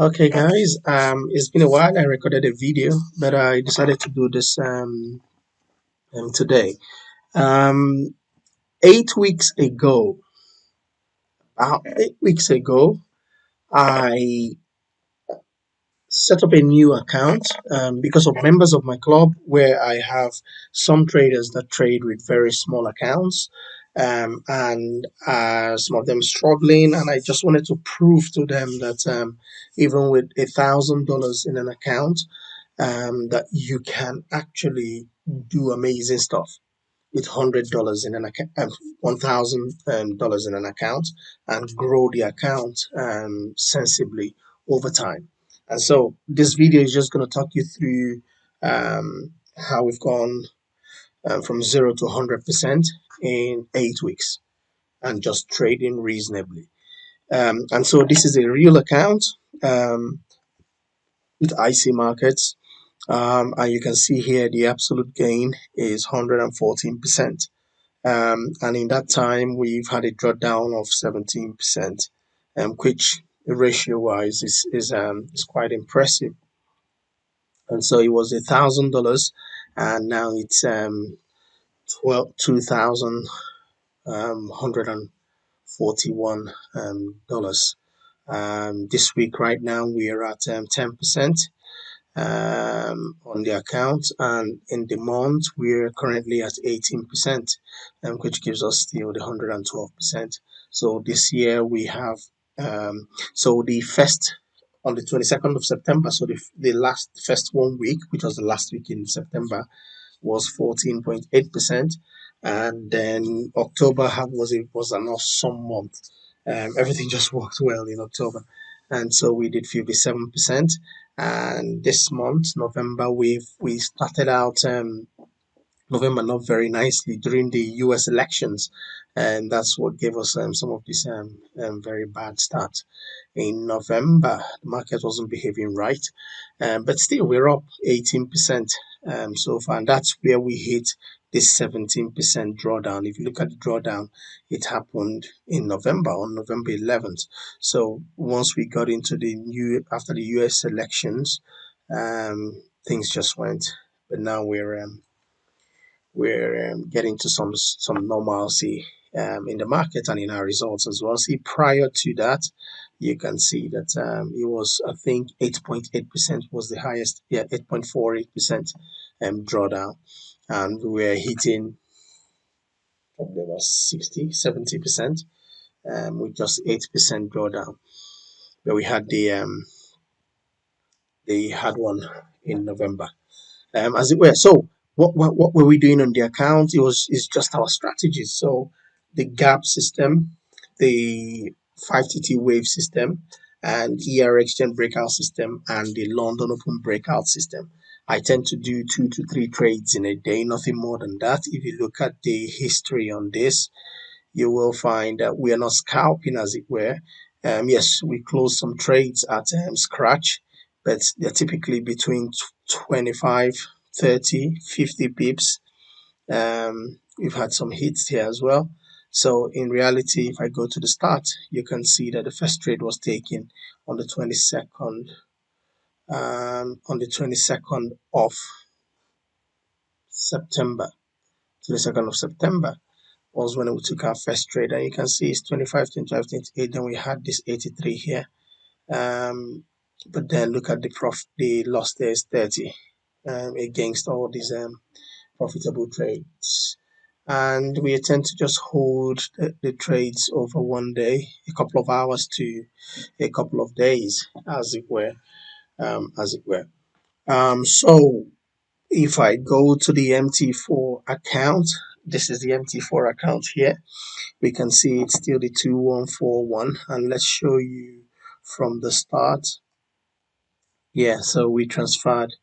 Okay, guys. It's been a while. I recorded a video, but I decided to do this today. 8 weeks ago, 8 weeks ago, I set up a new account because of members of my club, where I have some traders that trade with very small accounts, and some of them struggling, and I just wanted to prove to them that even with $1,000 in an account, that you can actually do amazing stuff with $100 in an account, $1,000 in an account, and grow the account sensibly over time. And so this video is just going to talk you through how we've gone from 0 to 100% in 8 weeks and just trading reasonably. And so this is a real account um, with IC markets. And you can see here the absolute gain is 114%. And in that time, we've had a drawdown of 17%, which ratio wise is quite impressive. And so it was $1,000, and now it's 2,141 dollars. This week, right now, we are at 10%. On the account, and in the month we're currently at 18%, which gives us still the 112%. So this year we have so the first on the 22nd of September, so the last first 1 week, which was the last week in September, was 14.8%, and then October was an awesome month. Everything just worked well in October, and so we did 57%. And this month, November, we started out November not very nicely during the U.S. elections, and that's what gave us some of this very bad start. In November, the market wasn't behaving right, but still we're up 18% so far, and that's where we hit this 17% drawdown. If you look at the drawdown, it happened in November, on November 11th. So once we got into the new after the U.S. elections, things just went. But now we're getting to some normalcy in the market and in our results as well. See, prior to that, you can see that it was, I think, 8.8% was the highest. Yeah, 8.48% drawdown, and we were hitting probably about 60-70% with just 8% drawdown. But we had the hard one in November. As it were. So what were we doing on the account? It's just our strategies. So the gap system, the 5TT wave system, and ER exchange breakout system, and the London open breakout system. I tend to do 2 to 3 trades in a day, nothing more than that. If you look at the history on this, you will find that we are not scalping, as it were. Yes, we close some trades at scratch, but they're typically between 25, 30, 50 pips. We've had some hits here as well. So in reality, if I go to the start, you can see that the first trade was taken on the 22nd, of September. 22nd of September was when we took our first trade, and you can see it's 25, 25, 28. Then we had this 83 here. But then look at the loss there is 30 against all these profitable trades. And we tend to just hold the trades over one day, a couple of hours to a couple of days, as it were. So if I go to the MT4 account, this is the MT4 account here. We can see it's still the 2141, and let's show you from the start. Yeah, so we transferred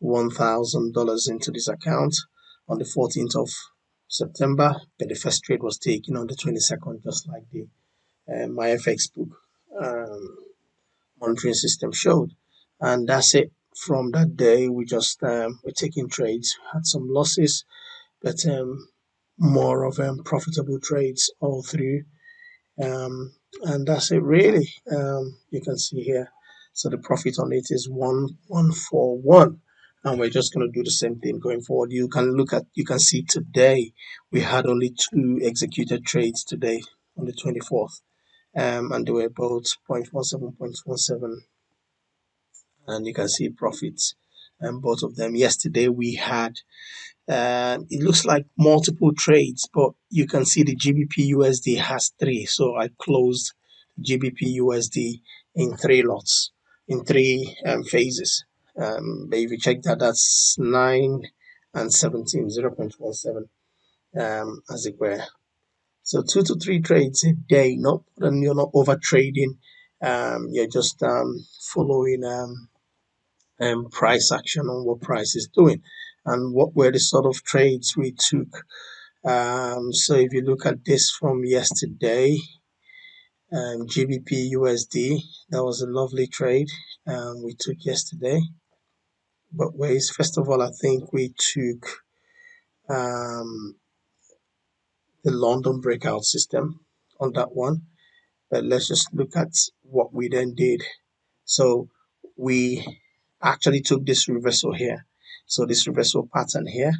$1,000 into this account on the 14th of September, but the first trade was taken on the 22nd, just like the my FX book monitoring system showed. And that's it. From that day, we just we're taking trades, had some losses, but more of profitable trades all through. And that's it really. You can see here So the profit on it is 1141. And we're just going to do the same thing going forward. You can see today we had only 2 executed trades today on the 24th. And they were both 0.17, and you can see profits and both of them. Yesterday we had it looks like multiple trades, but you can see the GBP USD has 3. So I closed GBP USD in 3 lots, in 3 phases. But if you check that, that's 9 and 17, 0.17, as it were. So 2 to 3 trades a day, and you're not over trading. You're just following price action on what price is doing. And what were the sort of trades we took? So if you look at this from yesterday, GBP USD, that was a lovely trade we took yesterday. But ways, first of all, I think we took the London breakout system on that one. But let's just look at what we then did. So we actually took this reversal here. So this reversal pattern here,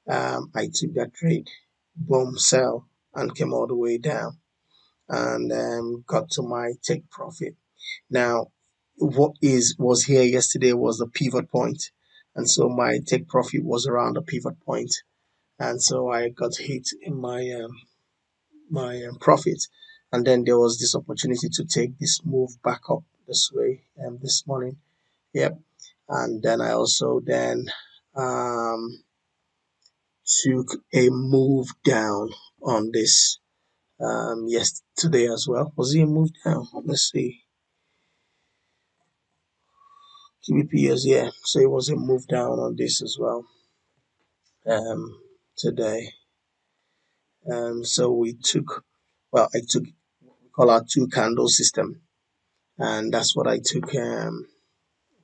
I took that trade, boom, sell, and came all the way down, and got to my take profit. Now, what was here yesterday was the pivot point, and so my take profit was around the pivot point, and so I got hit in my profit. And then there was this opportunity to take this move back up this way this morning. Yep. And then I also then um, took a move down on this yesterday as well. Was it a move down? Let's see. GBPs, yeah. So it was a move down on this as well today. So we took, well, I took what we call our 2 candle system, and that's what I took on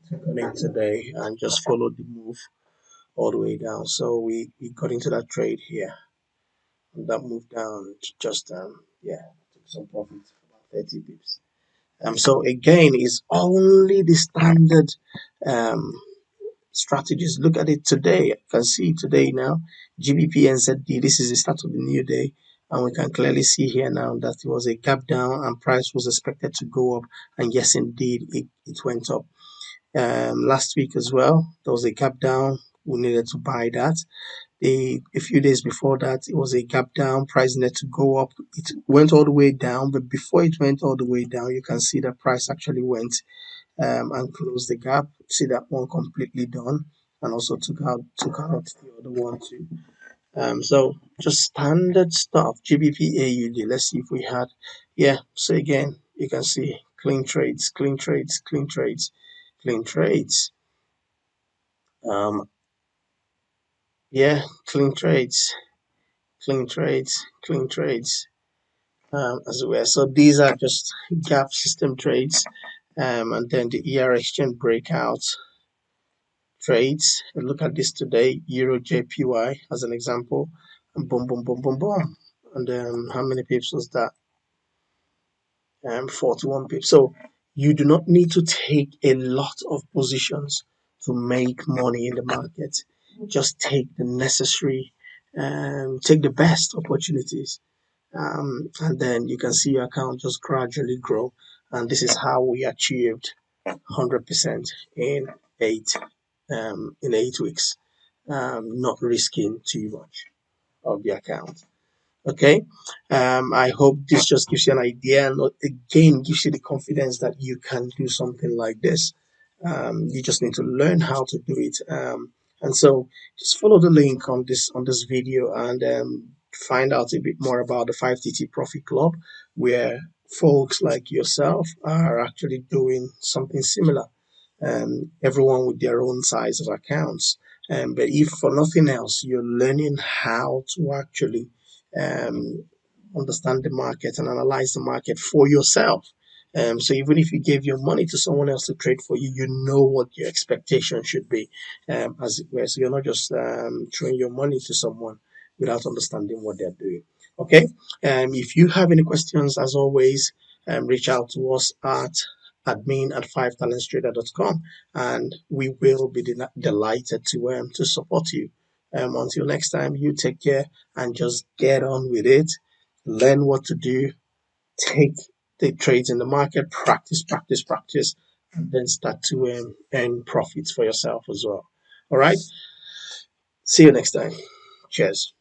it today, and just followed the move all the way down. So we got into that trade here, and that moved down just yeah, took some profit, about 30 pips. So again, it's only the standard um strategies. Look at it today. You can see today now, GBP NZD. This is the start of the new day, and we can clearly see here now that it was a gap down, and price was expected to go up, and yes, indeed, it went up. Last week as well, there was a gap down. We needed to buy that. A few days before that, it was a gap down. Price needed to go up. It went all the way down, but before it went all the way down, you can see that price actually went and closed the gap. See that one completely done, and also took out the other one too. So just standard stuff. GBP AUD. Let's see if we had, yeah. So again, you can see clean trades, clean trades, clean trades, clean trades. Yeah, clean trades, clean trades, clean trades. As well. So these are just gap system trades, and then the ER exchange breakout trades. Look at this today, Euro JPY as an example, and boom, boom, boom, boom, boom. And then how many pips was that? 41 pips. So you do not need to take a lot of positions to make money in the market. Just take the necessary, take the best opportunities, and then you can see your account just gradually grow. And this is how we achieved 100% in 8 weeks, not risking too much of the account. Okay, I hope this just gives you an idea, and again gives you the confidence that you can do something like this. You just need to learn how to do it, and so just follow the link on this video, and find out a bit more about the 5TT Profit Club, where folks like yourself are actually doing something similar, everyone with their own size of accounts. But if for nothing else, you're learning how to actually um, understand the market and analyze the market for yourself. So even if you gave your money to someone else to trade for you, you know what your expectation should be, as it were. So you're not just throwing your money to someone without understanding what they're doing. Okay. If you have any questions, as always, reach out to us at admin@5talentstrader.com, and we will be delighted to support you. Until next time, you take care and just get on with it. Learn what to do, take the trades in the market, practice, and then start to earn profits for yourself as well. All right. See you next time. Cheers.